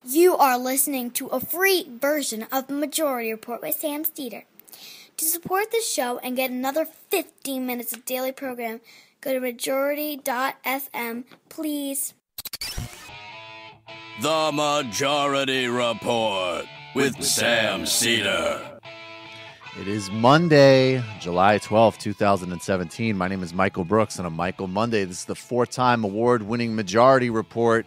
You are listening to a free version of the Majority Report with Sam Steeder. To support the show and get another 15 minutes of daily program, go to majority.fm, please. The Majority Report with Sam Steeder. It is Monday, July 12th, 2017. My name is Michael Brooks, and on Michael Monday, this is the four-time award-winning Majority Report.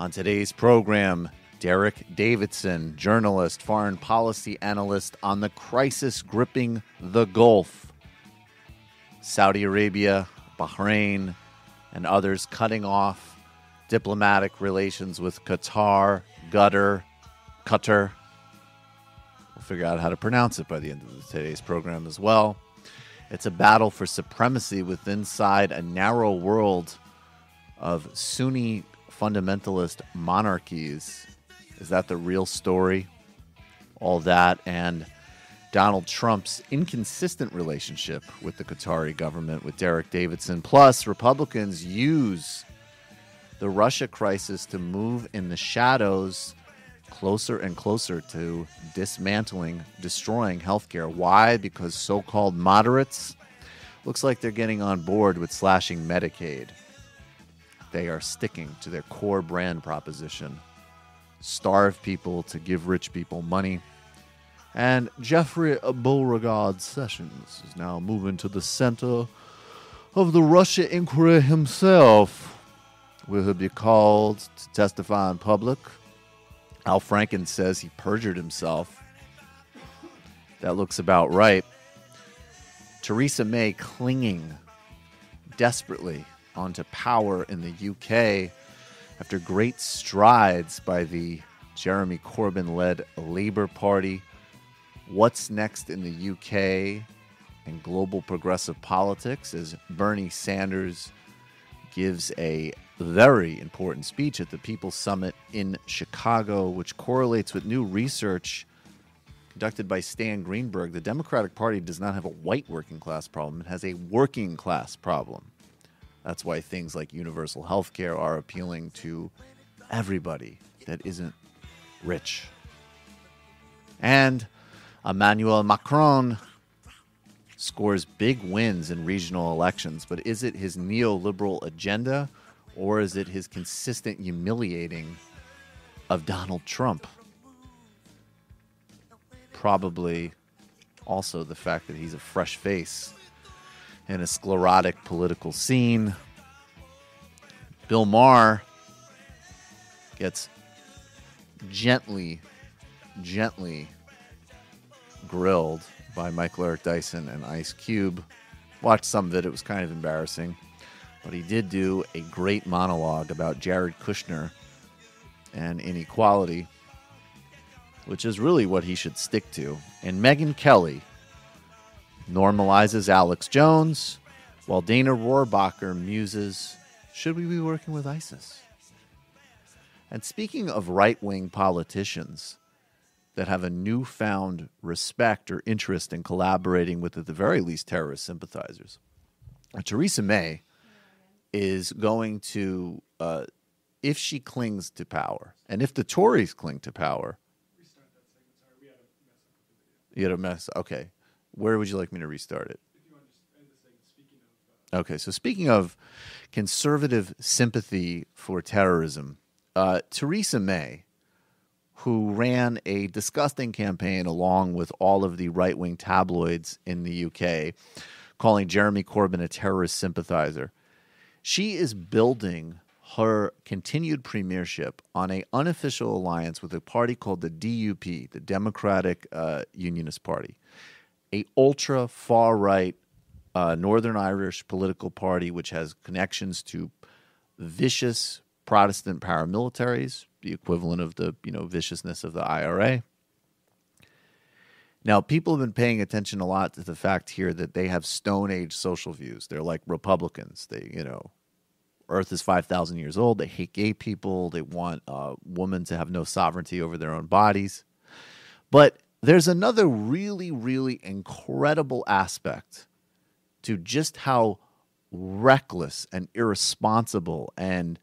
On today's program, Derek Davison, journalist, foreign policy analyst on the crisis gripping the Gulf. Saudi Arabia, Bahrain, and others cutting off diplomatic relations with Qatar. We'll figure out how to pronounce it by the end of today's program as well. It's a battle for supremacy inside a narrow world of Sunni fundamentalist monarchies. Is that the real story? All that and Donald Trump's inconsistent relationship with the Qatari government with Derek Davison. Plus, Republicans use the Russia crisis to move in the shadows closer and closer to dismantling, destroying healthcare. Why? Because so-called moderates looks like they're getting on board with slashing Medicaid. They are sticking to their core brand proposition. Starve people to give rich people money. And Jeffrey Beauregard Sessions is now moving to the center of the Russia inquiry himself. Will he be called to testify in public? Al Franken says he perjured himself. That looks about right. Theresa May clinging desperately onto power in the UK after great strides by the Jeremy Corbyn-led Labour Party. What's next in the UK and global progressive politics as Bernie Sanders gives a very important speech at the People's Summit in Chicago, which correlates with new research conducted by Stan Greenberg. The Democratic Party does not have a white working class problem. It has a working class problem. That's why things like universal health care are appealing to everybody that isn't rich. And Emmanuel Macron scores big wins in regional elections, but is it his neoliberal agenda or is it his consistent humiliating of Donald Trump? Probably also the fact that he's a fresh face in a sclerotic political scene. Bill Maher gets gently grilled by Michael Eric Dyson and Ice Cube. Watched some of it. It was kind of embarrassing. But he did do a great monologue about Jared Kushner and inequality, which is really what he should stick to. And Megyn Kelly normalizes Alex Jones, while Dana Rohrabacher muses, should we be working with ISIS? And speaking of right-wing politicians that have a newfound respect or interest in collaborating with, at the very least, terrorist sympathizers, Theresa May is going to, if she clings to power, and if the Tories cling to power, you had a mess. Okay. Where would you like me to restart it? If you want to just end the segment, speaking of... Okay, so speaking of conservative sympathy for terrorism, Theresa May, who ran a disgusting campaign along with all of the right-wing tabloids in the UK, calling Jeremy Corbyn a terrorist sympathizer, she is building her continued premiership on an unofficial alliance with a party called the DUP, the Democratic Unionist Party, a ultra far right Northern Irish political party which has connections to vicious Protestant paramilitaries, the equivalent of the viciousness of the IRA. Now, people have been paying attention a lot to the fact here that they have Stone Age social views. They're like Republicans. They, Earth is 5,000 years old. They hate gay people. They want women to have no sovereignty over their own bodies. But there's another really, really incredible aspect to just how reckless and irresponsible and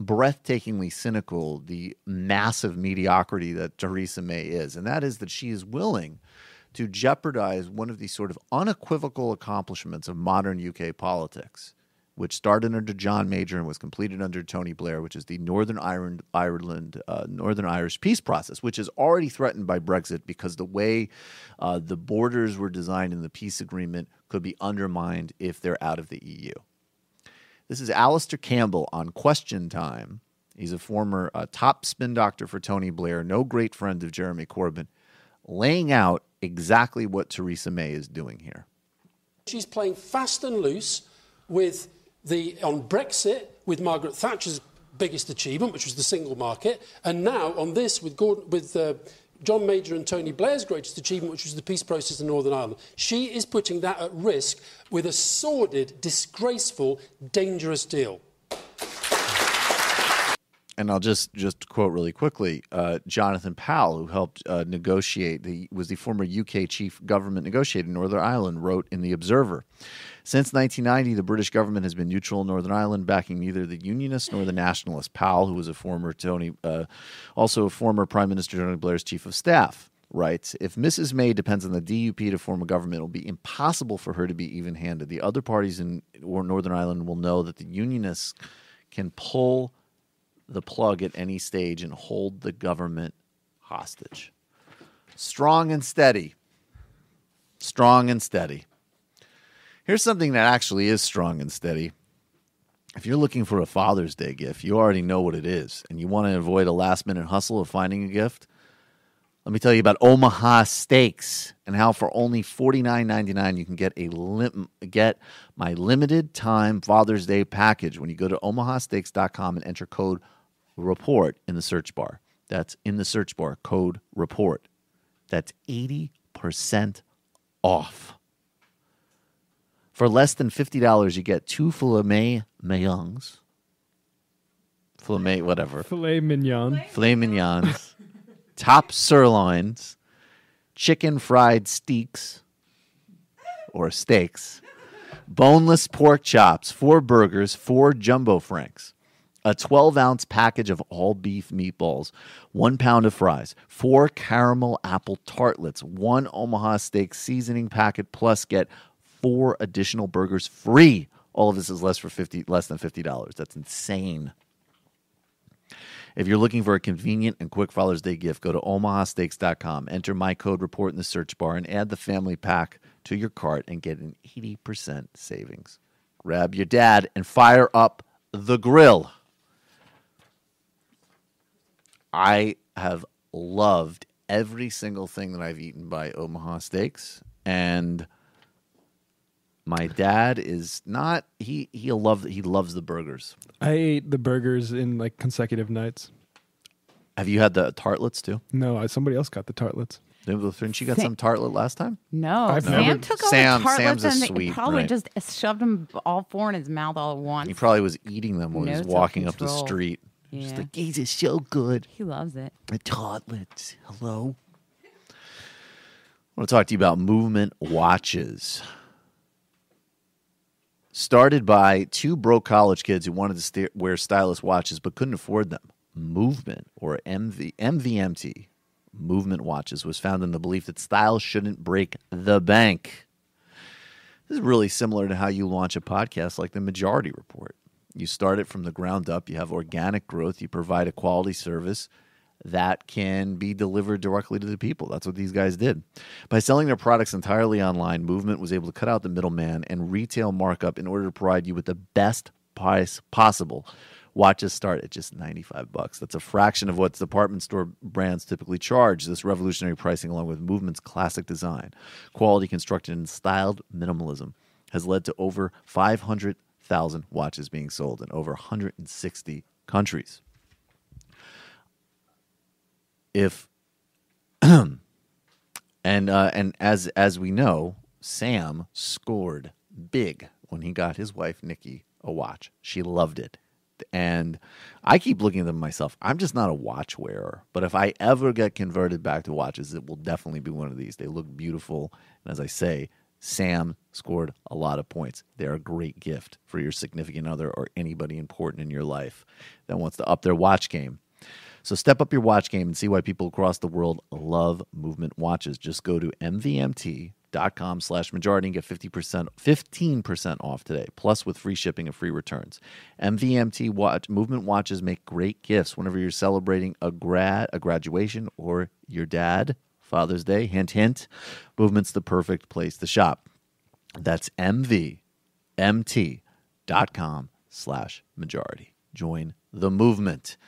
breathtakingly cynical the massive mediocrity that Theresa May is, and that is that she is willing to jeopardize one of the sort of unequivocal accomplishments of modern UK politics, which started under John Major and was completed under Tony Blair, which is the Northern Irish peace process, which is already threatened by Brexit because the way the borders were designed in the peace agreement could be undermined if they're out of the EU. This is Alistair Campbell on Question Time. He's a former top spin doctor for Tony Blair, no great friend of Jeremy Corbyn, laying out exactly what Theresa May is doing here. She's playing fast and loose on Brexit with Margaret Thatcher's biggest achievement, which was the single market, and now on this with John Major and Tony Blair's greatest achievement, which was the peace process in Northern Ireland. She is putting that at risk with a sordid, disgraceful, dangerous deal. And I'll just quote really quickly, Jonathan Powell, who helped negotiate, was the former UK chief government negotiator in Northern Ireland, wrote in The Observer, since 1990, the British government has been neutral in Northern Ireland, backing neither the Unionists nor the Nationalists. Powell, who was also a former Prime Minister Tony Blair's chief of staff, writes, if Mrs. May depends on the DUP to form a government, it will be impossible for her to be even-handed. The other parties in Northern Ireland will know that the Unionists can pull the plug at any stage and hold the government hostage. Strong and steady. Strong and steady. Here's something that actually is strong and steady. If you're looking for a Father's Day gift, you already know what it is, and you want to avoid a last-minute hustle of finding a gift, let me tell you about Omaha Steaks and how for only $49.99 you can get my limited-time Father's Day package when you go to omahasteaks.com and enter code REPORT in the search bar. That's in the search bar, code REPORT. That's 80% off. For less than $50, you get 2 filet mignons. Filet mignons. Top sirloins. Chicken fried steaks. Or steaks. Boneless pork chops. 4 burgers. 4 jumbo franks. A 12-ounce package of all-beef meatballs. 1 pound of fries. 4 caramel apple tartlets. 1 Omaha Steak seasoning packet. Plus get 4 additional burgers free. All of this is less than $50. That's insane. If you're looking for a convenient and quick Father's Day gift, go to omahasteaks.com. Enter my code REPORT in the search bar and add the family pack to your cart and get an 80% savings. Grab your dad and fire up the grill. I have loved every single thing that I've eaten by Omaha Steaks, and my dad is not. He loves the burgers. I ate the burgers in like consecutive nights. Have you had the tartlets too? No, somebody else got the tartlets. Didn't you get some tartlet last time? No, Sam took all the tartlets Sam's and probably just shoved them all 4 in his mouth all at once. He probably was eating them when he was walking up the street. Yeah. Just like, these are so good. He loves it. The tartlets. Hello. I want to talk to you about Movement watches. Started by 2 broke college kids who wanted to wear stylish watches but couldn't afford them. Movement, or MVMT, Movement watches, was founded in the belief that style shouldn't break the bank. This is really similar to how you launch a podcast like The Majority Report. You start it from the ground up. You have organic growth. You provide a quality service that can be delivered directly to the people. That's what these guys did. By selling their products entirely online, Movement was able to cut out the middleman and retail markup in order to provide you with the best price possible. Watches start at just $95. That's a fraction of what department store brands typically charge. This revolutionary pricing, along with Movement's classic design, quality constructed, and styled minimalism, has led to over 500,000 watches being sold in over 160 countries. And as we know, Sam scored big when he got his wife Nikki a watch. She loved it. And I keep looking at them myself. I'm just not a watch wearer. But if I ever get converted back to watches, it will definitely be one of these. They look beautiful. And as I say, Sam scored a lot of points. They're a great gift for your significant other or anybody important in your life that wants to up their watch game. So step up your watch game and see why people across the world love Movement watches. Just go to mvmt.com/majority and get 15% off today, plus with free shipping and free returns. Movement watches make great gifts whenever you're celebrating a graduation, or your dad, Father's Day. Hint, hint. Movement's the perfect place to shop. That's mvmt.com/majority. Join the movement.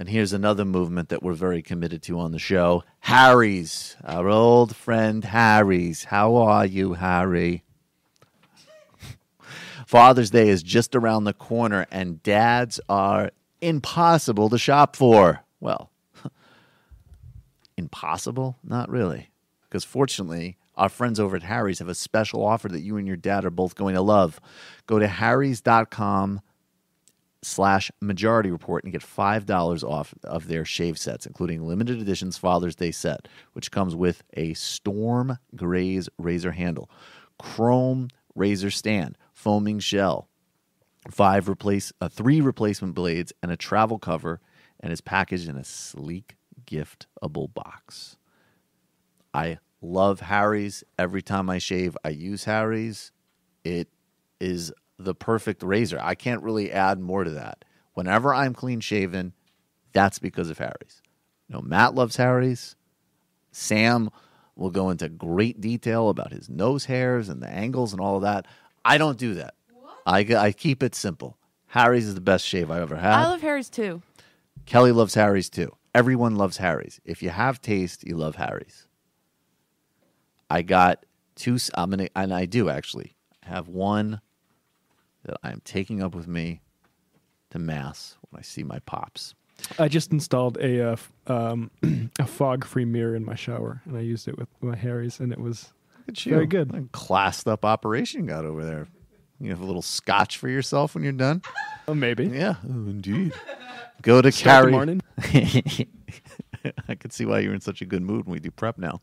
And here's another movement that we're very committed to on the show. Harry's, our old friend Harry's. How are you, Harry? Father's Day is just around the corner, and dads are impossible to shop for. Well, impossible? Not really. Because fortunately, our friends over at Harry's have a special offer that you and your dad are both going to love. Go to harrys.com/majority report and get $5 off of their shave sets, including limited editions Father's Day set, which comes with a storm graze razor handle, chrome razor stand, foaming shell, 3 replacement blades, and a travel cover, and is packaged in a sleek giftable box. I love Harry's. Every time I shave, I use Harry's. It is the perfect razor. I can't really add more to that. Whenever I'm clean shaven, that's because of Harry's. Matt loves Harry's. Sam will go into great detail about his nose hairs and the angles and all of that. I don't do that. I keep it simple. Harry's is the best shave I ever had. I love Harry's too. Kelly loves Harry's too. Everyone loves Harry's. If you have taste, you love Harry's. I got 2, and I do actually have one that I'm taking up with me to Mass when I see my pops. I just installed a fog-free mirror in my shower, and I used it with my Harry's, and it was very good. What a classed up operation you got over there. You have a little scotch for yourself when you're done? Oh, maybe. Yeah, indeed. Go to Start the Carrie. morning. I can see why you're in such a good mood when we do prep now.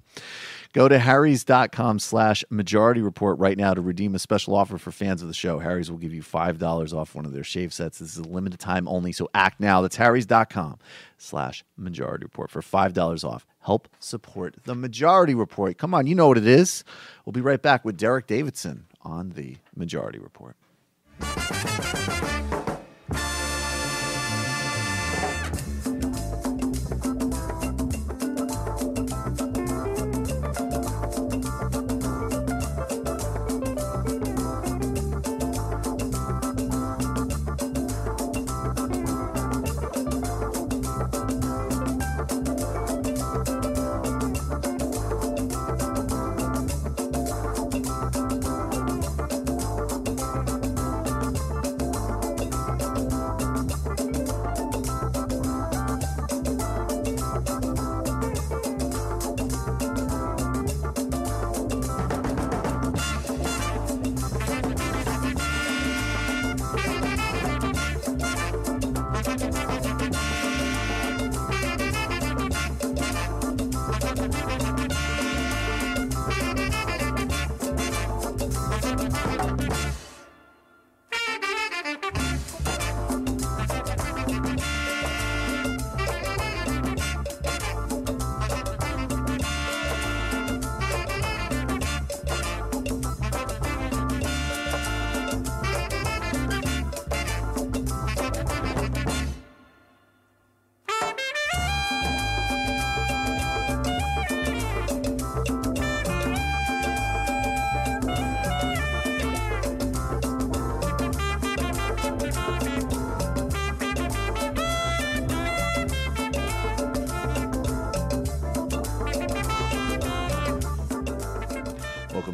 Go to harrys.com/majority report right now to redeem a special offer for fans of the show. Harry's will give you $5 off one of their shave sets. This is a limited time only, so act now. That's harrys.com/majority report for $5 off. Help support the Majority Report. Come on, you know what it is. We'll be right back with Derek Davison on the Majority Report.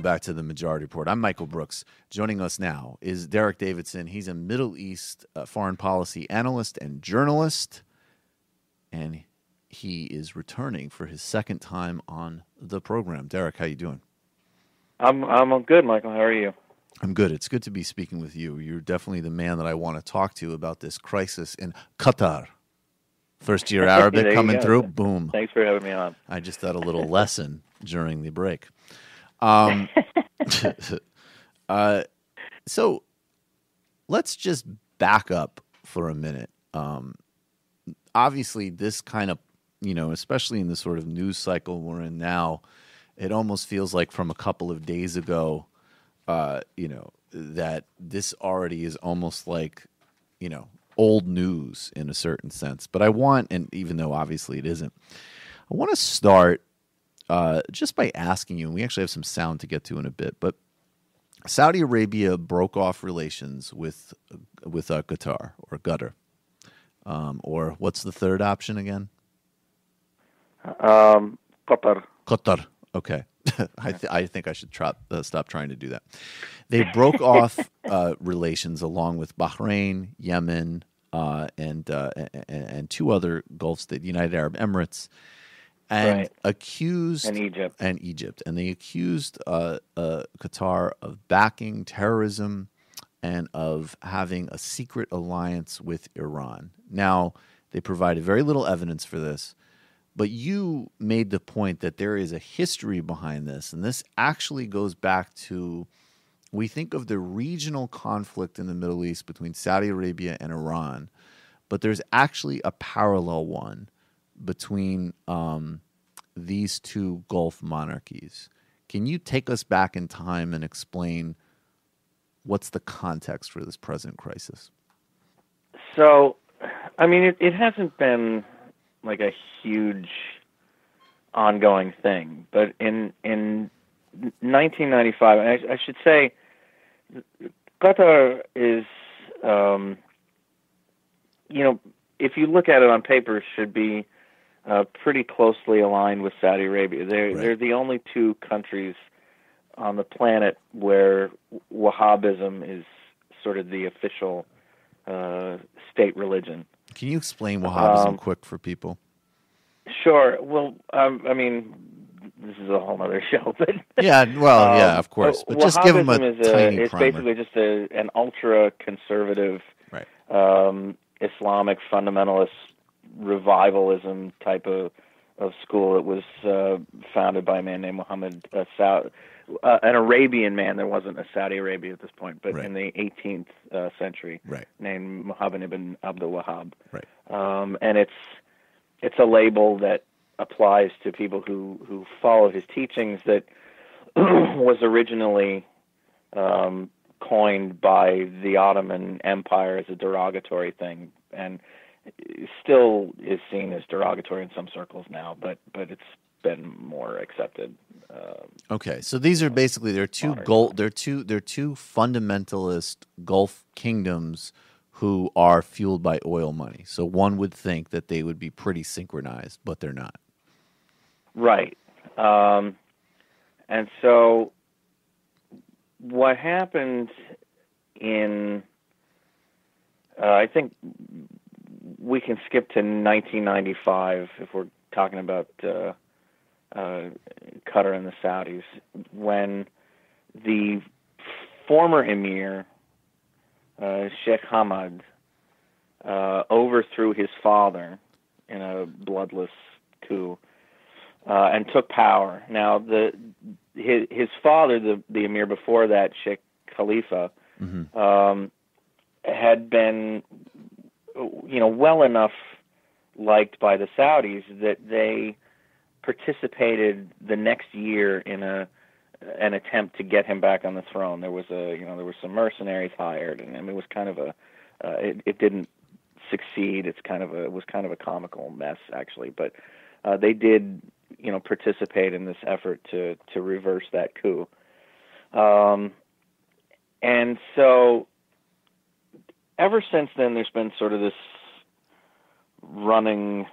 Back to the Majority Report. I'm Michael Brooks. Joining us now is Derek Davison. He's a Middle East foreign policy analyst and journalist, and he is returning for his second time on the program. Derek, how you doing? I'm good, Michael. How are you? I'm good. It's good to be speaking with you. You're definitely the man that I want to talk to about this crisis in Qatar. First year Arabic coming through. Boom. Thanks for having me on. I just had a little lesson during the break. So let's just back up for a minute. Obviously, this kind of, especially in the sort of news cycle we're in now, it almost feels like from a couple of days ago, that this already is almost like, old news in a certain sense. But I want, and even though obviously it isn't, I want to start just by asking you, and we actually have some sound to get to in a bit, but Saudi Arabia broke off relations with Qatar or Qatar. Or what's the third option again? Qatar. Qatar. Okay. I think I should stop trying to do that. They broke off relations along with Bahrain, Yemen, and two other Gulf states, the United Arab Emirates, and accused Egypt. And they accused Qatar of backing terrorism and of having a secret alliance with Iran. Now, they provided very little evidence for this, but you made the point that there is a history behind this, and this actually goes back to, we think of the regional conflict in the Middle East between Saudi Arabia and Iran, but there's actually a parallel one between these two Gulf monarchies. Can you take us back in time and explain what's the context for this present crisis? So, I mean, it hasn't been like a huge ongoing thing, but in 1995, I should say, Qatar is, if you look at it on paper, should be pretty closely aligned with Saudi Arabia. They're the only two countries on the planet where Wahhabism is sort of the official state religion. Can you explain Wahhabism quick for people? Sure. Well, I mean, this is a whole other show, but yeah, of course. But just give them a tiny it's primer. basically just an ultra-conservative, Islamic fundamentalist revivalism type of school. It was founded by a man named Muhammad Saud, an Arabian man. There wasn't a Saudi Arabia at this point, but in the 18th century, named Muhammad ibn Abdul Wahhab. And it's a label that applies to people who follow his teachings that was originally coined by the Ottoman Empire as a derogatory thing, and still is seen as derogatory in some circles now, but it's been more accepted. Okay, so these are basically they're two fundamentalist Gulf kingdoms who are fueled by oil money. So one would think that they would be pretty synchronized, but they're not. Right. And so what happened in, I think we can skip to 1995 if we're talking about Qatar and the Saudis, when the former emir, Sheikh Hamad, overthrew his father in a bloodless coup and took power. Now, his father, the emir before that, Sheikh Khalifa, had been, well enough liked by the Saudis that they participated the next year in an attempt to get him back on the throne. There was there were some mercenaries hired, and it was kind of it didn't succeed. It was kind of a comical mess, actually. But they did, participate in this effort to reverse that coup. And so ever since then, there's been sort of this running,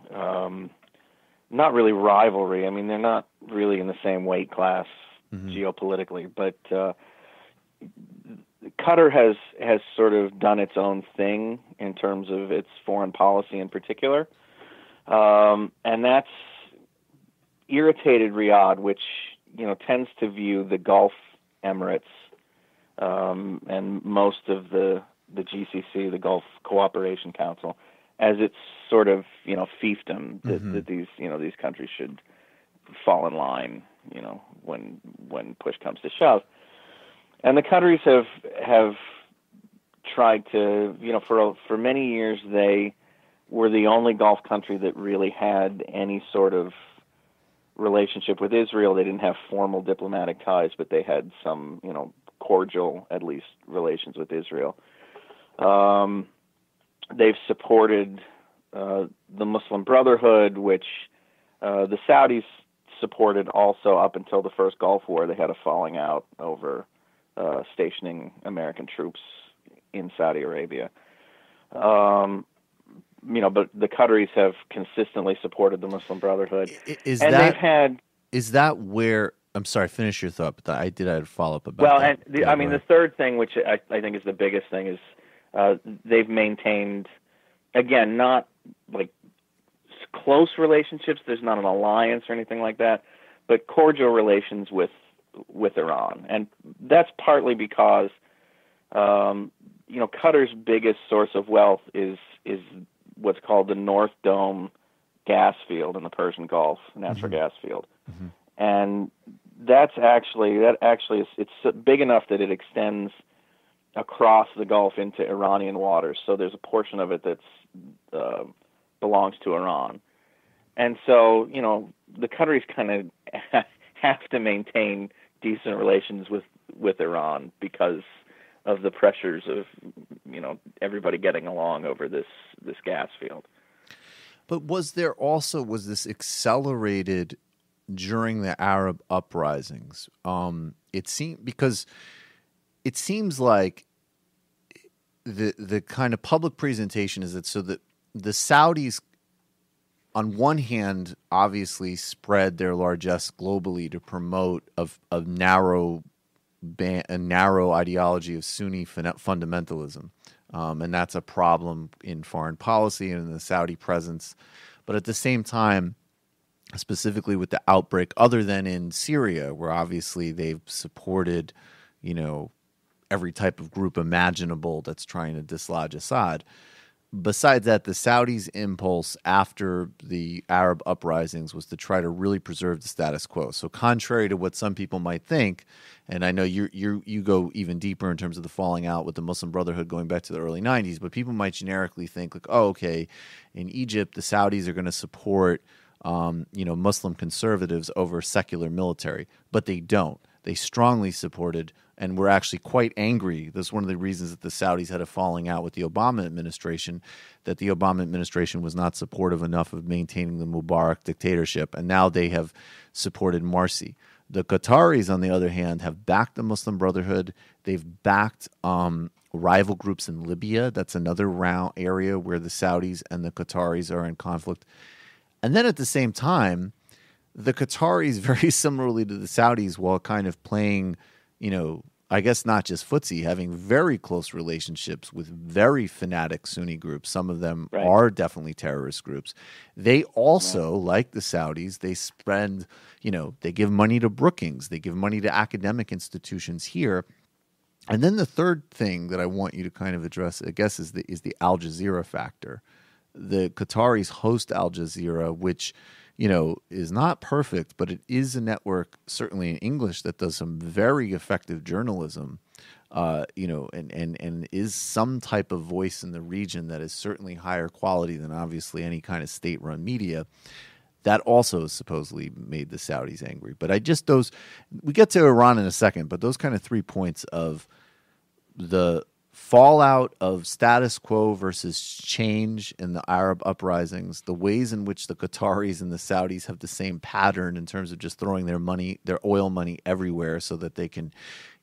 not really rivalry. I mean, they're not really in the same weight class geopolitically, but Qatar has sort of done its own thing in terms of its foreign policy in particular, and that's irritated Riyadh, which tends to view the Gulf Emirates and most of the GCC, the Gulf Cooperation Council, as its sort of fiefdom that these these countries should fall in line when push comes to shove. And the Qataris have tried to, for many years they were the only Gulf country that really had any sort of relationship with Israel. They didn't have formal diplomatic ties, but they had some, cordial, at least, relations with Israel. They've supported the Muslim Brotherhood, which the Saudis supported also up until the first Gulf War. They had a falling out over stationing American troops in Saudi Arabia. But the Qataris have consistently supported the Muslim Brotherhood. Is that where? I'm sorry, finish your thought, but I had a follow-up about that. Well, the third thing, which I think is the biggest thing, is they've maintained, again, not like close relationships. There's not an alliance or anything like that, but cordial relations with Iran. And that's partly because, Qatar's biggest source of wealth is what's called the North Dome gas field in the Persian Gulf, natural gas field. Mm-hmm. And it's big enough that it extends across the Gulf into Iranian waters. So there's a portion of it that's belongs to Iran. And so, the Qataris kind of have to maintain decent relations with Iran because of the pressures of, everybody getting along over this gas field. But was this accelerated during the Arab uprisings? It seems like the kind of public presentation is that so that the Saudis, on one hand, obviously spread their largesse globally to promote a narrow ideology of Sunni fundamentalism. And that's a problem in foreign policy and in the Saudi presence. But at the same time, specifically with the outbreak, other than in Syria, where obviously they've supported, every type of group imaginable that's trying to dislodge Assad. Besides that, the Saudis' impulse after the Arab uprisings was to try to really preserve the status quo. So contrary to what some people might think, and I know you go even deeper in terms of the falling out with the Muslim Brotherhood going back to the early 90s, but people might generically think like, oh, okay, in Egypt, the Saudis are going to support Muslim conservatives over secular military, but they don't. They strongly supported and were actually quite angry. That's one of the reasons that the Saudis had a falling out with the Obama administration, that the Obama administration was not supportive enough of maintaining the Mubarak dictatorship, and now they have supported Morsi. The Qataris, on the other hand, have backed the Muslim Brotherhood. They've backed rival groups in Libya. That's another area where the Saudis and the Qataris are in conflict. And then at the same time, the Qataris, very similarly to the Saudis, while kind of playing, I guess not just footsie, having very close relationships with very fanatic Sunni groups. Some of them are definitely terrorist groups. They also, like the Saudis, they spend, they give money to Brookings. They give money to academic institutions here. And then the third thing that I want you to kind of address, I guess, is the Al Jazeera factor. The Qataris host Al Jazeera, which is not perfect, but it is a network, certainly in English, that does some very effective journalism, and is some type of voice in the region that is certainly higher quality than obviously any kind of state-run media. That also has supposedly made the Saudis angry. But we get to Iran in a second, but those kind of 3 points of the fallout of status quo versus change in the Arab uprisings, the ways in which the Qataris and the Saudis have the same pattern in terms of just throwing their oil money everywhere so that they can,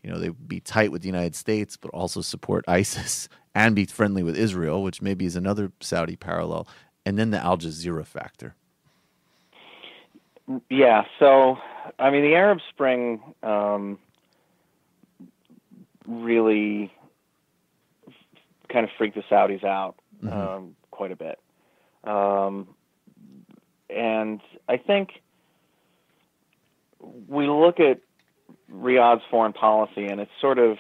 they be tight with the United States, but also support ISIS and be friendly with Israel, which maybe is another Saudi parallel. And then the Al Jazeera factor. Yeah. So, the Arab Spring really kind of freaked the Saudis out quite a bit. And I think we look at Riyadh's foreign policy, and it's sort of,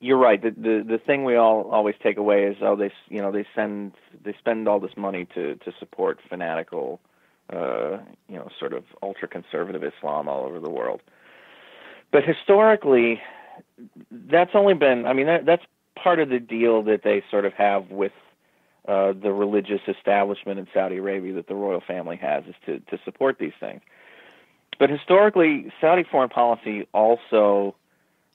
you're right. The thing we all always take away is, they spend all this money to support fanatical sort of ultra-conservative Islam all over the world. But historically, that's only been, that's part of the deal that they sort of have with the religious establishment in Saudi Arabia that the royal family has, is to support these things. But historically, Saudi foreign policy also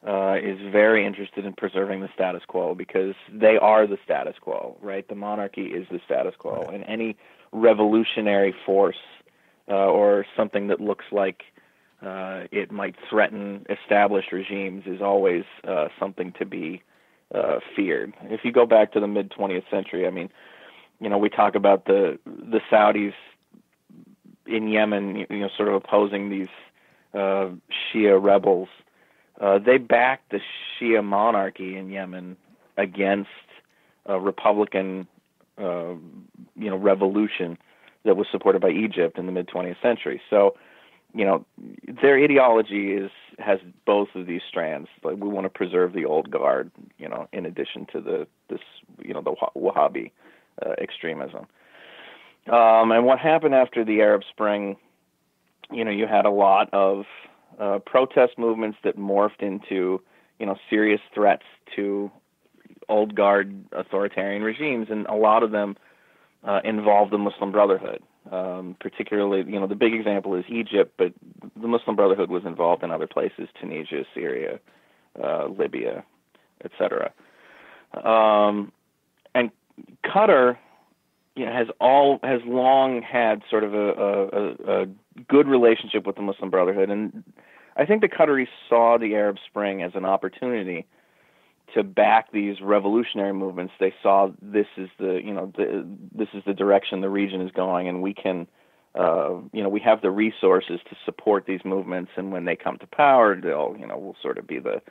is very interested in preserving the status quo, because they are the status quo, right? The monarchy is the status quo, and any revolutionary force or something that looks like it might threaten established regimes is always something to be feared. If you go back to the mid-20th century, we talk about the Saudis in Yemen, sort of opposing these Shia rebels. They backed the Shia monarchy in Yemen against a Republican, revolution that was supported by Egypt in the mid-20th century. So, their ideology has both of these strands. Like, we want to preserve the old guard, in addition to the Wahhabi extremism. And what happened after the Arab Spring, you had a lot of protest movements that morphed into, serious threats to old guard authoritarian regimes, and a lot of them involved the Muslim Brotherhood. Particularly, the big example is Egypt, but the Muslim Brotherhood was involved in other places: Tunisia, Syria, Libya, etc. And Qatar, has long had sort of a good relationship with the Muslim Brotherhood, and I think the Qataris saw the Arab Spring as an opportunity to back these revolutionary movements. They saw this is this is the direction the region is going, and we can, we have the resources to support these movements. And when they come to power, they'll, we'll sort of be the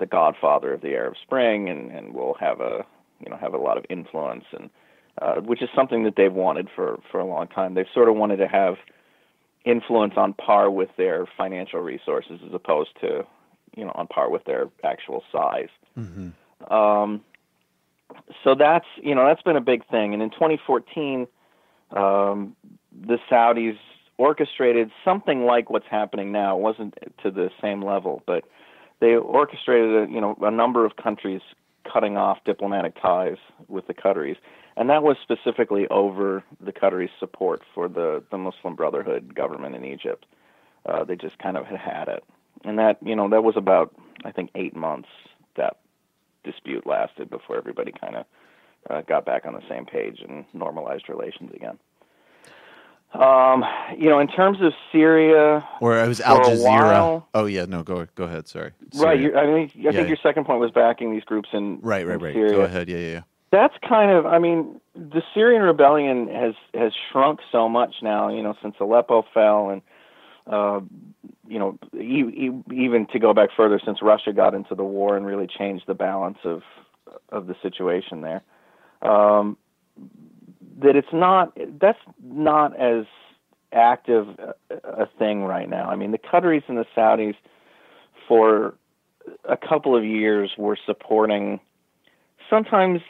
godfather of the Arab Spring, and we'll have a lot of influence, and which is something that they've wanted for a long time. They've sort of wanted to have influence on par with their financial resources, as opposed to, on par with their actual size. Mm-hmm. So that's been a big thing. And in 2014, the Saudis orchestrated something like what's happening now. It wasn't to the same level, but they orchestrated a number of countries cutting off diplomatic ties with the Qataris. And that was specifically over the Qataris' support for the Muslim Brotherhood government in Egypt. They just kind of had it. And that, that was about, I think, 8 months that dispute lasted before everybody kind of got back on the same page and normalized relations again. In terms of Syria, or it was Al Jazeera. Oh yeah, no, go ahead. Sorry. Right. I think your second point was backing these groups in right. Syria. Go ahead. Yeah. That's kind of, the Syrian rebellion has shrunk so much now, since Aleppo fell, and even to go back further, since Russia got into the war and really changed the balance of the situation there. That's not as active a thing right now. The Qataris and the Saudis for a couple of years were supporting sometimes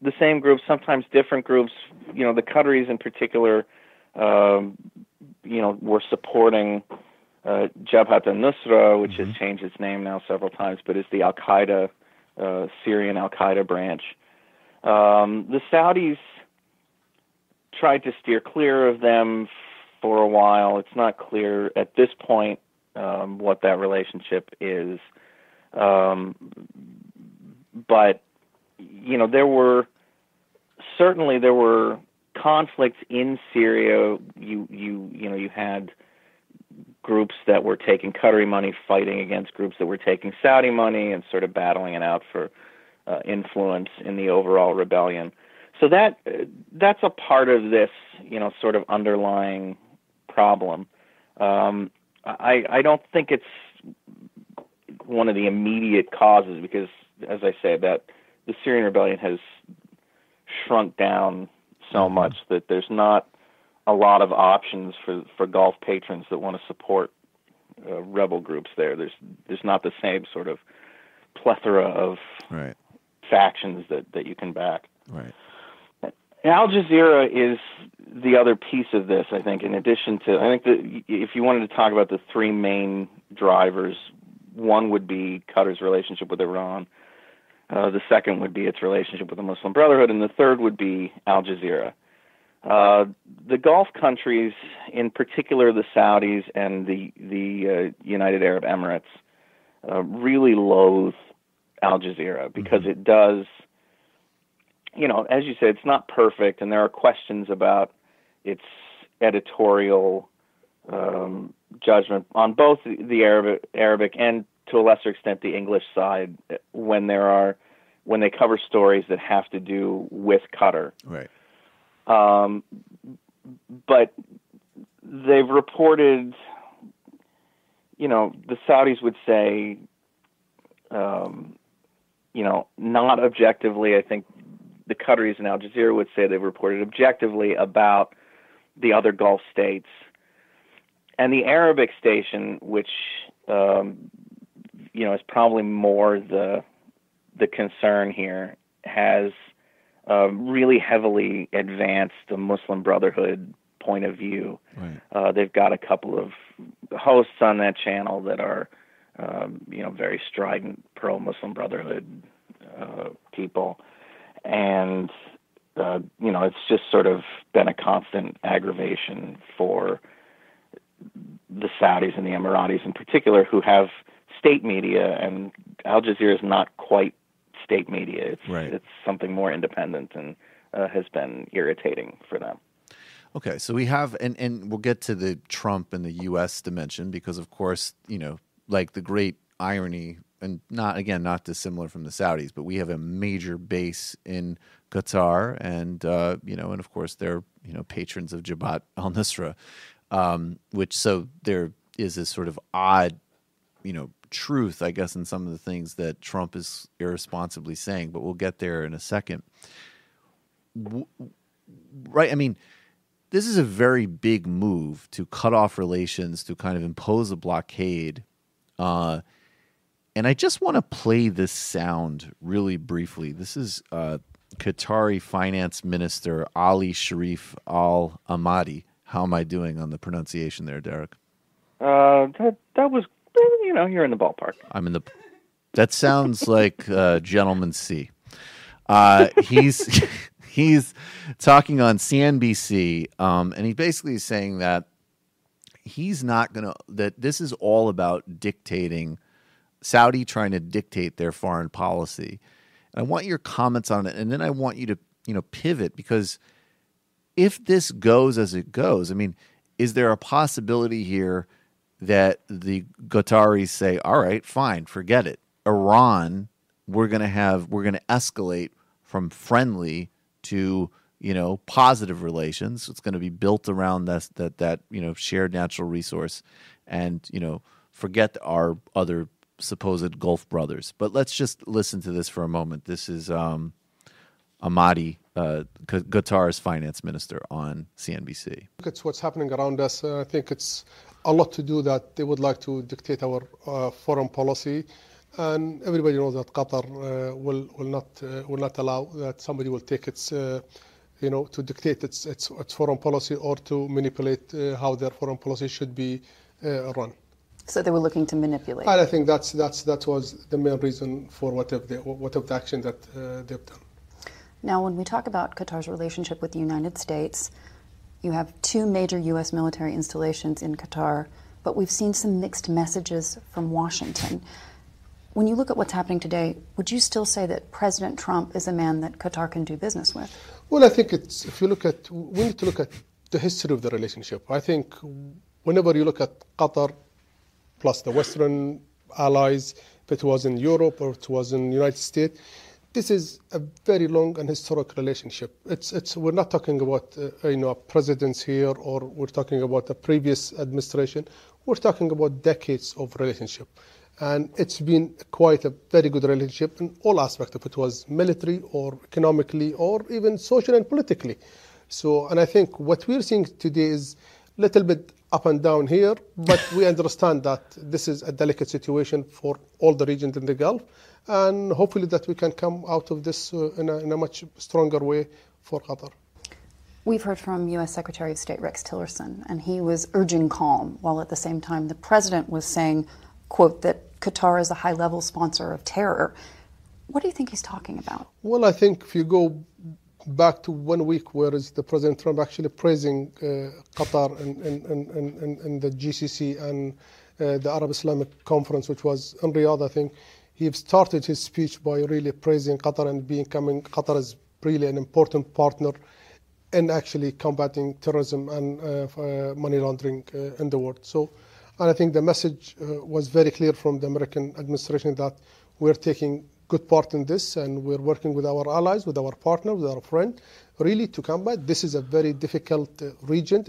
the same groups, sometimes different groups. The Qataris in particular, were supporting Jabhat al-Nusra, which has changed its name now several times, but is the Al-Qaeda, Syrian Al-Qaeda branch. The Saudis tried to steer clear of them for a while. It's not clear at this point what that relationship is. But, there were conflicts in Syria. You had groups that were taking Qatari money fighting against groups that were taking Saudi money, and sort of battling it out for influence in the overall rebellion. So that's a part of this, sort of underlying problem. I don't think it's one of the immediate causes, because, as I say, that the Syrian rebellion has shrunk down so much that there's not a lot of options for Gulf patrons that want to support rebel groups there. There's not the same sort of plethora of factions that you can back. Right. Al Jazeera is the other piece of this, I think, in addition to, I think that if you wanted to talk about the three main drivers, one would be Qatar's relationship with Iran, the second would be its relationship with the Muslim Brotherhood, and the third would be Al Jazeera. The Gulf countries, in particular the Saudis and the United Arab Emirates, really loathe Al Jazeera because it does, as you say, it's not perfect, and there are questions about its editorial judgment on both the Arabic and, to a lesser extent, the English side when they cover stories that have to do with Qatar. Right. But they've reported, the Saudis would say, not objectively. I think the Qataris and Al Jazeera would say they've reported objectively about the other Gulf states. And the Arabic station, which, is probably more the concern here, has really heavily advanced the Muslim Brotherhood point of view. Right. They've got a couple of hosts on that channel that are, very strident pro-Muslim Brotherhood people. And, it's just sort of been a constant aggravation for the Saudis and the Emiratis in particular, who have state media, and Al Jazeera is not quite state media. It's something more independent, and has been irritating for them. Okay, so we have, and we'll get to the Trump and the U.S. dimension because, of course, like the great irony, and not dissimilar from the Saudis, but we have a major base in Qatar, and and of course they're patrons of Jabhat al-Nusra, which so there is this sort of odd, truth, I guess, in some of the things that Trump is irresponsibly saying, but we'll get there in a second. Right? I mean, this is a very big move to cut off relations, to kind of impose a blockade. And I just want to play this sound really briefly. This is Qatari Finance Minister Ali Sharif Al Ahmadi. How am I doing on the pronunciation there, Derek? That was, you're in the ballpark. That sounds like Gentleman C. He's talking on CNBC, and he basically is saying that he's not going to, that this is all about dictating, Saudi trying to dictate their foreign policy. And I want your comments on it, and then I want you to, pivot, because if this goes as it goes, I mean, is there a possibility here that the Qataris say, all right, fine, forget it. Iran, we're going to escalate from friendly to, positive relations. It's going to be built around that shared natural resource, and, forget our other supposed Gulf brothers. But let's just listen to this for a moment. This is Ahmadi, Qatar's finance minister, on CNBC. It's what's happening around us. I think it's a lot to do that they would like to dictate our foreign policy, and everybody knows that Qatar will not allow that somebody will take its to dictate its foreign policy or to manipulate how their foreign policy should be run. So they were looking to manipulate. And I think that was the main reason for whatever the action that they've done. Now, when we talk about Qatar's relationship with the United States, you have two major U.S. military installations in Qatar, but we've seen some mixed messages from Washington. When you look at what's happening today, would you still say that President Trump is a man that Qatar can do business with? Well, I think we need to look at the history of the relationship. I think whenever you look at Qatar plus the Western allies, if it was in Europe or it was in the United States, this is a very long and historic relationship. We're not talking about presidents here, or we're talking about a previous administration. We're talking about decades of relationship, and it's been quite a very good relationship in all aspects. If it was military or economically or even social and politically. So, and I think what we're seeing today is a little bit up and down here, but we understand that this is a delicate situation for all the regions in the Gulf. And hopefully that we can come out of this in a much stronger way for Qatar. We've heard from U.S. Secretary of State Rex Tillerson, and he was urging calm, while at the same time the president was saying, quote, that Qatar is a high-level sponsor of terror. What do you think he's talking about? Well, I think if you go back to 1 week, where is the President Trump actually praising Qatar and the GCC and the Arab Islamic Conference, which was in Riyadh, I think, he started his speech by really praising Qatar and becoming Qatar is really an important partner in actually combating terrorism and money laundering in the world. So, and I think the message was very clear from the American administration that we're taking good part in this, and we're working with our allies, with our partner, with our friend, really to combat. This is a very difficult region.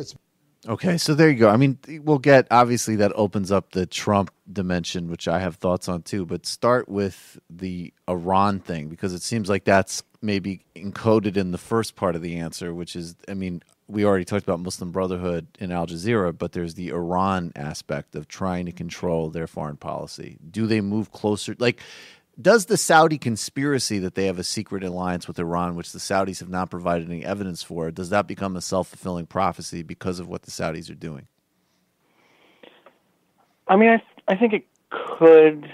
Okay, so there you go. I mean, we'll get, obviously that opens up the Trump dimension, which I have thoughts on too, but start with the Iran thing, because it seems like that's maybe encoded in the first part of the answer, which is, I mean, we already talked about Muslim Brotherhood in Al Jazeera, but there's the Iran aspect of trying to control their foreign policy. Do they move closer? Like, does the Saudi conspiracy that they have a secret alliance with Iran, which the Saudis have not provided any evidence for, does that become a self-fulfilling prophecy because of what the Saudis are doing? I mean, I think it could.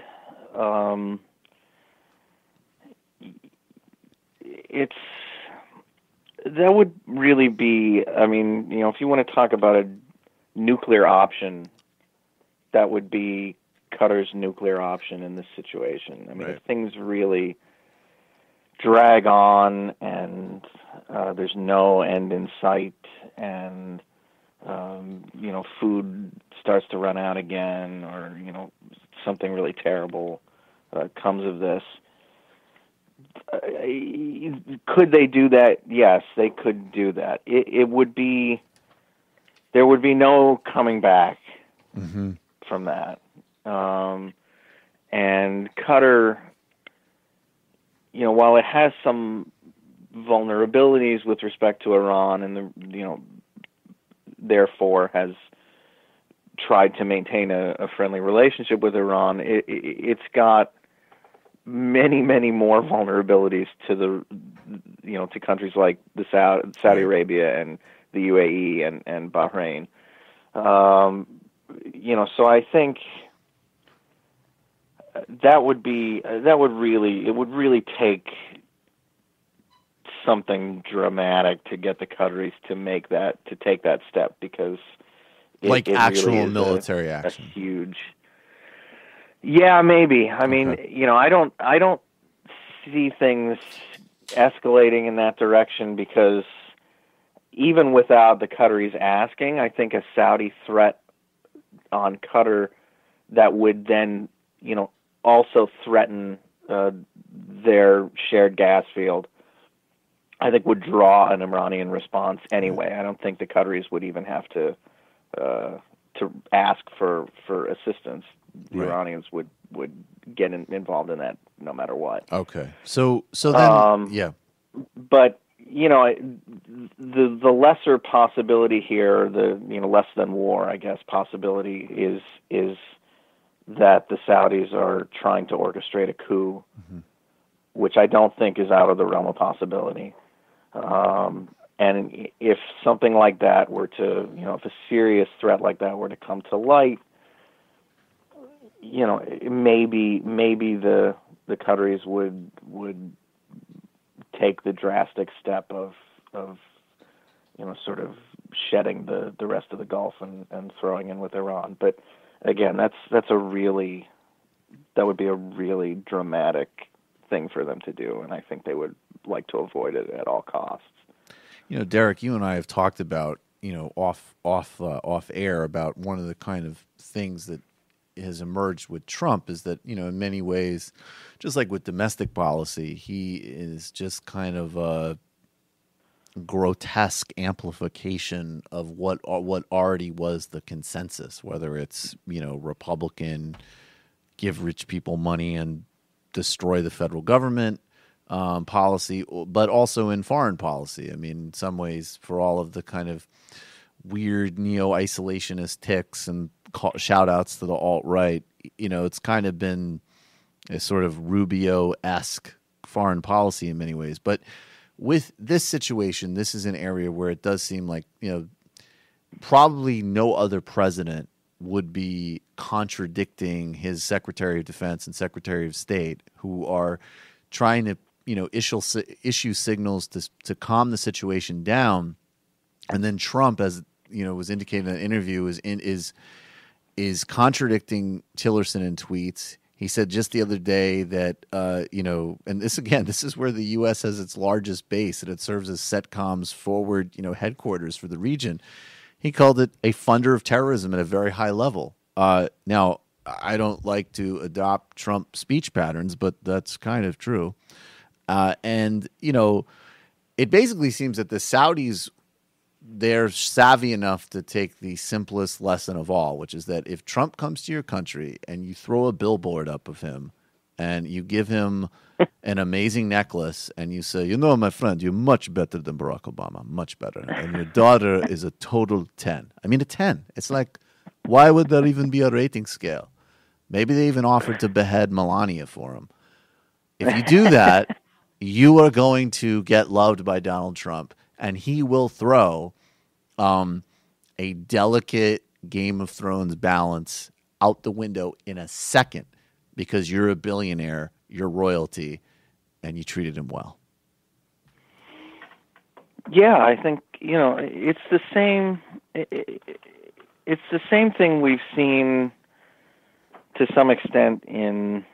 That would really be, I mean, you know, if you want to talk about a nuclear option, that would be Qatar's nuclear option in this situation. I mean, right. If things really drag on and there's no end in sight, and you know, food starts to run out again, or you know, something really terrible comes of this, could they do that? Yes, they could do that. It would be, there would be no coming back from that. And Qatar, you know, while it has some vulnerabilities with respect to Iran, and you know, therefore has tried to maintain a friendly relationship with Iran, it's got many more vulnerabilities to to countries like the Saudi Arabia and the UAE and Bahrain. So I think it would really take something dramatic to get the Qataris to take that step, because it actual really military action. A huge. Yeah, maybe. I mean, I don't see things escalating in that direction, because even without the Qataris asking, I think a Saudi threat on Qatar that would then, also threaten their shared gas field, I think would draw an Iranian response anyway. I don't think the Qataris would even have to ask for assistance. The Right. Iranians would get involved in that no matter what. Okay. So then, yeah. But the lesser possibility here, the less than war, I guess, possibility is that the Saudis are trying to orchestrate a coup, which I don't think is out of the realm of possibility. And if something like that were to, if a serious threat like that were to come to light, maybe the Qataris would take the drastic step of sort of shedding the rest of the Gulf and throwing in with Iran. But again, that would be a really dramatic thing for them to do, and I think they would like to avoid it at all costs. Derek, you and I have talked about, off air, about one of the kind of things that has emerged with Trump is that, in many ways, just like with domestic policy, he is just kind of a grotesque amplification of what already was the consensus, whether it's, Republican, give rich people money and destroy the federal government policy, but also in foreign policy. I mean, in some ways, for all of the kind of weird neo-isolationist ticks and shout-outs to the alt-right, it's kind of been a sort of Rubio-esque foreign policy in many ways. But with this situation, this is an area where it does seem like, probably no other president would be contradicting his Secretary of Defense and Secretary of State, who are trying to, issue signals to calm the situation down. And then Trump, as was indicated in an interview, is contradicting Tillerson in tweets. He said just the other day that, and this is where the U.S. has its largest base, and it serves as CENTCOM's forward, headquarters for the region. He called it a funder of terrorism at a very high level. Now, I don't like to adopt Trump speech patterns, but that's kind of true. And it basically seems that the Saudis, they're savvy enough to take the simplest lesson of all, which is that if Trump comes to your country and you throw a billboard up of him and you give him an amazing necklace and you say, my friend, you're much better than Barack Obama, much better. And your daughter is a total 10. I mean, a 10. It's like, why would there even be a rating scale? Maybe they even offered to behead Melania for him. If you do that, you are going to get loved by Donald Trump. And he will throw a delicate Game of Thrones balance out the window in a second because you're a billionaire, you're royalty, and you treated him well. Yeah, I think it's the same. It's the same thing we've seen to some extent in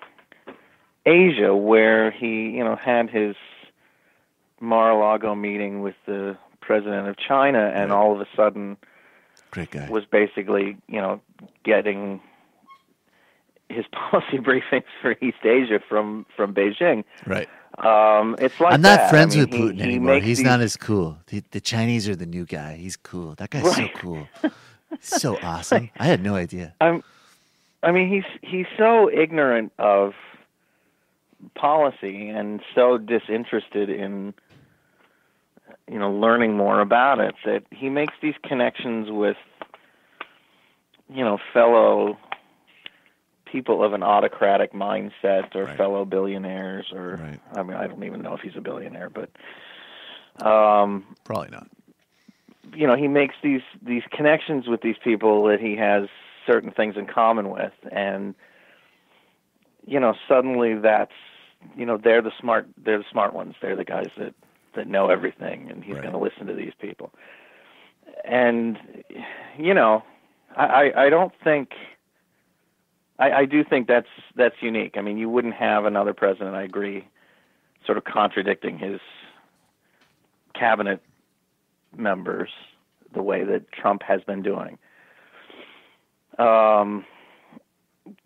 Asia, where he had his Mar-a-Lago meeting with the president of China, and all of a sudden great guy was basically, getting his policy briefings for East Asia from Beijing. Right. It's like I'm not friends with Putin he anymore. He's not as cool. The Chinese are the new guy. He's cool. That guy's so cool. He's so awesome. I had no idea. He's so ignorant of policy and so disinterested in learning more about it that he makes these connections with fellow people of an autocratic mindset or fellow billionaires or I don't even know if he's a billionaire, but probably not. He makes these connections with these people that he has certain things in common with, and suddenly that's they're the smart ones. They're the guys that know everything, and he's going to listen to these people. And I don't think I do think that's unique. I mean, you wouldn't have another president, I agree, sort of contradicting his cabinet members the way that Trump has been doing. And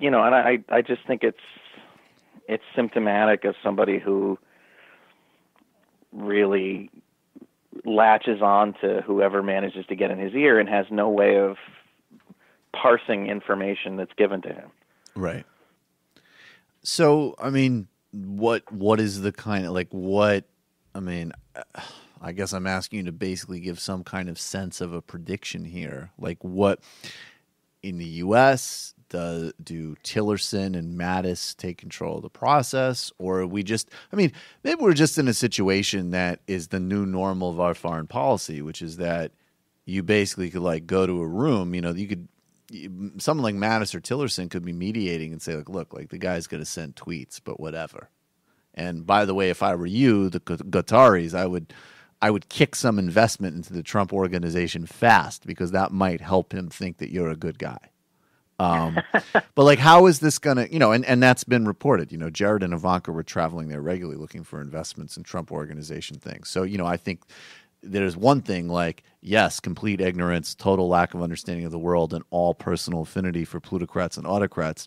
I just think it's symptomatic of somebody who really latches on to whoever manages to get in his ear and has no way of parsing information that's given to him. Right. So, I mean, what is the kind of I guess I'm asking you to basically give some kind of sense of a prediction here. Like, what in the U.S. do Tillerson and Mattis take control of the process, or are we just? I mean, maybe we're just in a situation that is the new normal of our foreign policy, which is that you basically could go to a room. Someone like Mattis or Tillerson could be mediating and say, look, the guy's going to send tweets, but whatever. And by the way, if I were you, the Qataris, I would kick some investment into the Trump organization fast because that might help him think that you're a good guy. But how is this going to, and that's been reported, Jared and Ivanka were traveling there regularly looking for investments in Trump organization things. So, I think there's one thing yes, complete ignorance, total lack of understanding of the world, and all personal affinity for plutocrats and autocrats.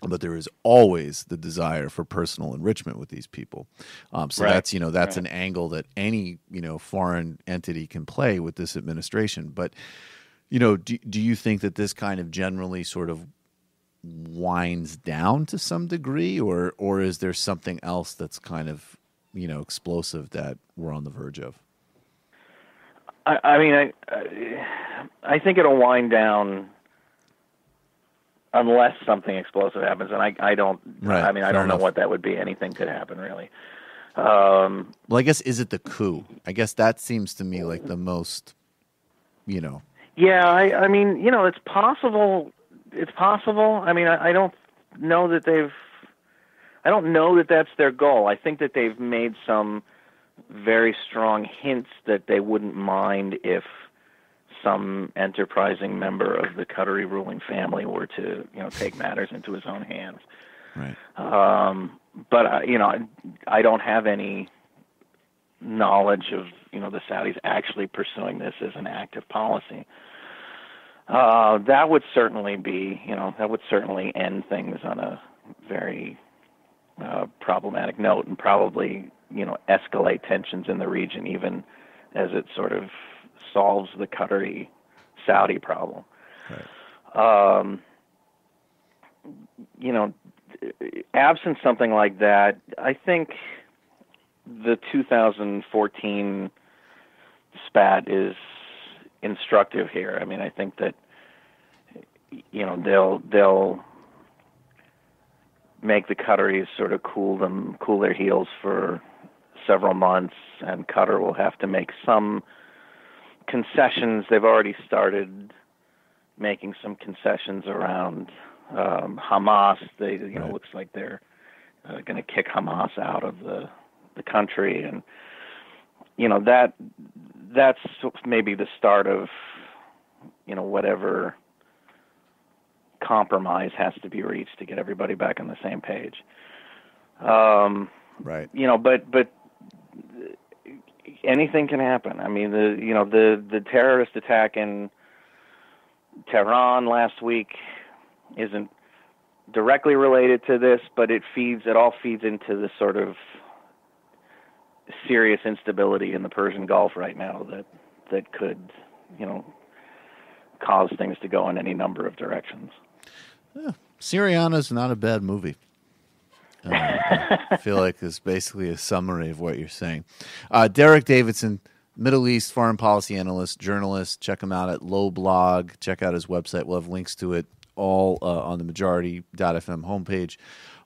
But there is always the desire for personal enrichment with these people. That's an angle that any, foreign entity can play with this administration. But, do you think that this kind of generally sort of winds down to some degree, or is there something else that's kind of, explosive that we're on the verge of? I think it'll wind down unless something explosive happens, and I don't. Right, I don't know enough. what that would be. Anything could happen, really. Well, I guess, is it the coup? I guess that seems to me like the most, Yeah, I mean, it's possible. It's possible. I mean, I don't know that that's their goal. I think that they've made some very strong hints that they wouldn't mind if some enterprising member of the Qatari ruling family were to, take matters into his own hands. Right. But I don't have any knowledge of, the Saudis actually pursuing this as an active policy. That would certainly be, that would certainly end things on a very problematic note, and probably, escalate tensions in the region, even as it sort of solves the Qatari-Saudi problem. Right. Absent something like that, I think the 2014 spat is instructive here. I mean, I think that they'll make the Qataris sort of cool their heels for several months, and Qatar will have to make some concessions. They've already started making some concessions around Hamas. They, Right. Looks like they're going to kick Hamas out of the country, and that's maybe the start of whatever compromise has to be reached to get everybody back on the same page. Right. But anything can happen. I mean, the terrorist attack in Tehran last week isn't directly related to this, but it all feeds into the sort of serious instability in the Persian Gulf right now that could, cause things to go in any number of directions. Yeah. Syriana's not a bad movie. I feel like it's basically a summary of what you're saying. Derek Davison, Middle East foreign policy analyst, journalist. Check him out at Low Blog. Check out his website. We'll have links to it all on the majority.fm homepage.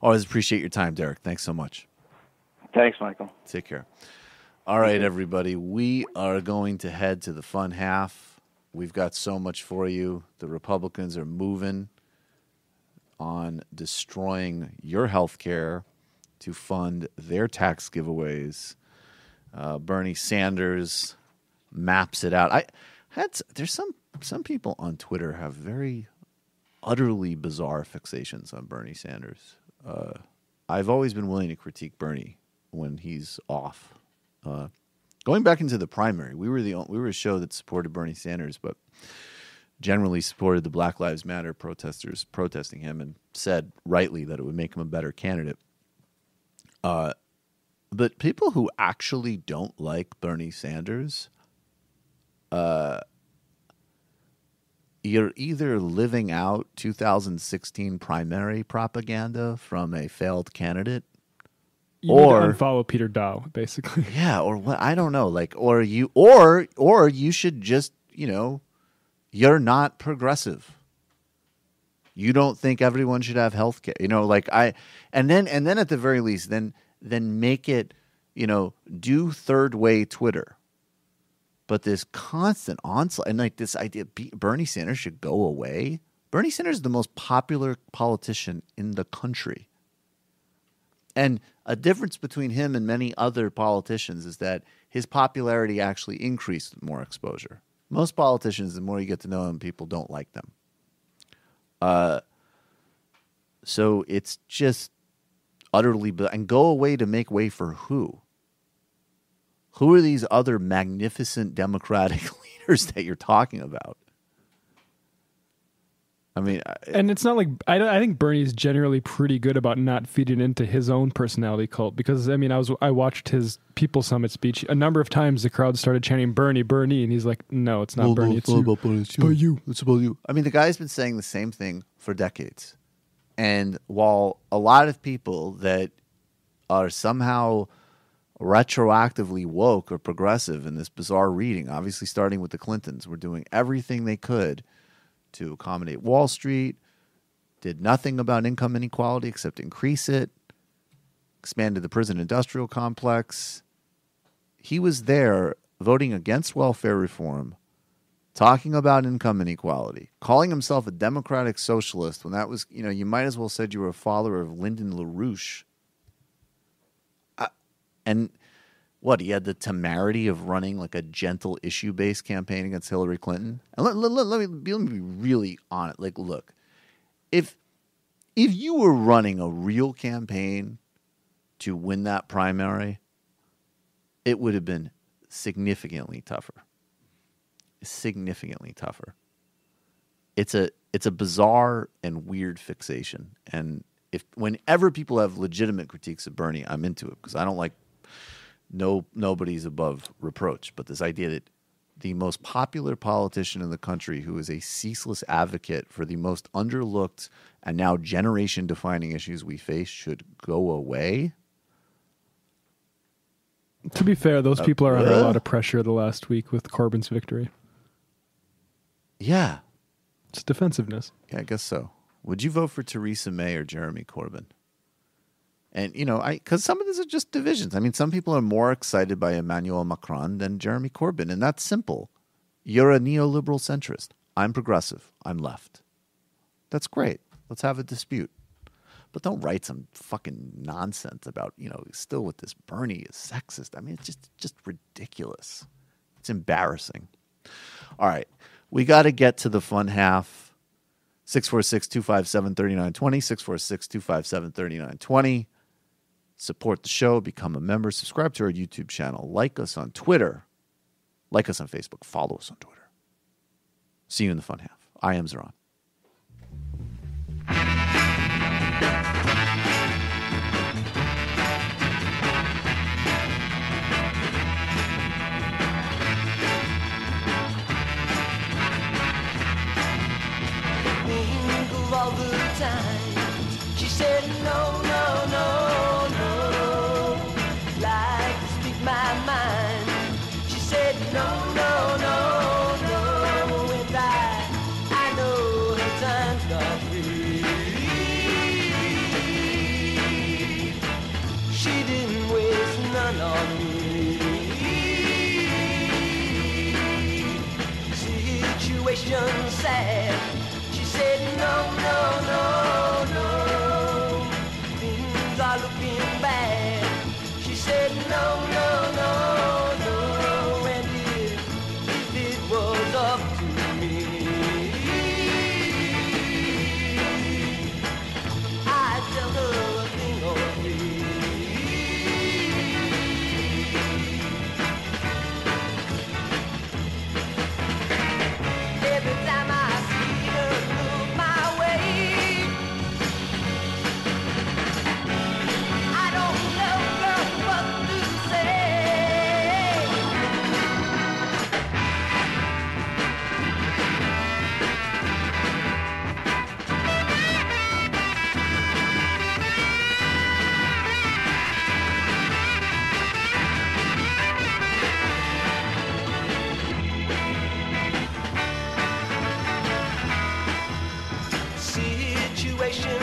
Always appreciate your time, Derek. Thanks so much. Thanks, Michael. Take care. All right, everybody. We are going to head to the fun half. We've got so much for you. The Republicans are moving on destroying your health care to fund their tax giveaways. Bernie Sanders maps it out. There's some people on Twitter have very utterly bizarre fixations on Bernie Sanders. I've always been willing to critique Bernie when he's off. Going back into the primary, we were a show that supported Bernie Sanders, but generally supported the Black Lives Matter protesters protesting him, and said rightly that it would make him a better candidate. But people who actually don't like Bernie Sanders, you're either living out 2016 primary propaganda from a failed candidate, You or need to unfollow Peter Dow, basically. yeah, or what, I don't know, like, or you should just, you're not progressive. You don't think everyone should have health care, and then at the very least, then make it, do third way Twitter. But this constant onslaught, and like this idea, Bernie Sanders should go away. Bernie Sanders is the most popular politician in the country. And a difference between him and many other politicians is that his popularity actually increased with more exposure. Most politicians, the more you get to know them, people don't like them. So it's just utterly, and go away to make way for who? Who are these other magnificent Democratic leaders that you're talking about? I mean, and it's not like I think Bernie's generally pretty good about not feeding into his own personality cult, because I mean I watched his People Summit speech a number of times. The crowd started chanting Bernie, Bernie, and he's like, no, it's not Bernie, it's you. It's about you. It's about you. I mean, the guy's been saying the same thing for decades, and while a lot of people that are somehow retroactively woke or progressive in this bizarre reading, obviously starting with the Clintons, were doing everything they could to accommodate Wall Street, did nothing about income inequality except increase it. expanded the prison industrial complex. He was there voting against welfare reform, talking about income inequality, calling himself a democratic socialist when that was, you might as well said you were a follower of Lyndon LaRouche. And what, he had the temerity of running like a gentle issue-based campaign against Hillary Clinton? And let me be really honest. Like, look, if you were running a real campaign to win that primary, it would have been significantly tougher. Significantly tougher. It's a bizarre and weird fixation. And whenever people have legitimate critiques of Bernie, I'm into it because I don't like nobody's above reproach. But this idea that the most popular politician in the country who is a ceaseless advocate for the most underlooked and now generation-defining issues we face should go away. To be fair, those people are under a lot of pressure the last week with Corbyn's victory. Yeah. It's defensiveness. Yeah, I guess so. Would you vote for Theresa May or Jeremy Corbyn? And, because some of these are just divisions. I mean, some people are more excited by Emmanuel Macron than Jeremy Corbyn, and that's simple. You're a neoliberal centrist. I'm progressive. I'm left. That's great. Let's have a dispute. But don't write some fucking nonsense about, still with this Bernie is sexist. I mean, it's just ridiculous. It's embarrassing. All right. We got to get to the fun half. 646-257-3920, 646-257-3920. Support the show, become a member, subscribe to our YouTube channel, like us on Twitter, like us on Facebook, follow us on Twitter. See you in the fun half. I am Zeron. All the time, she said no, no, no, no, like to speak my mind. She said no, no, no, no, and I know her time's not free. She didn't waste none on me. Situation sad. Said no, no, no, no, things are looking bad. She said no, no, no, no, and if it was up to me, I'd tell her a thing or three. Every time I see her my way, I don't know, girl, what to say. Situation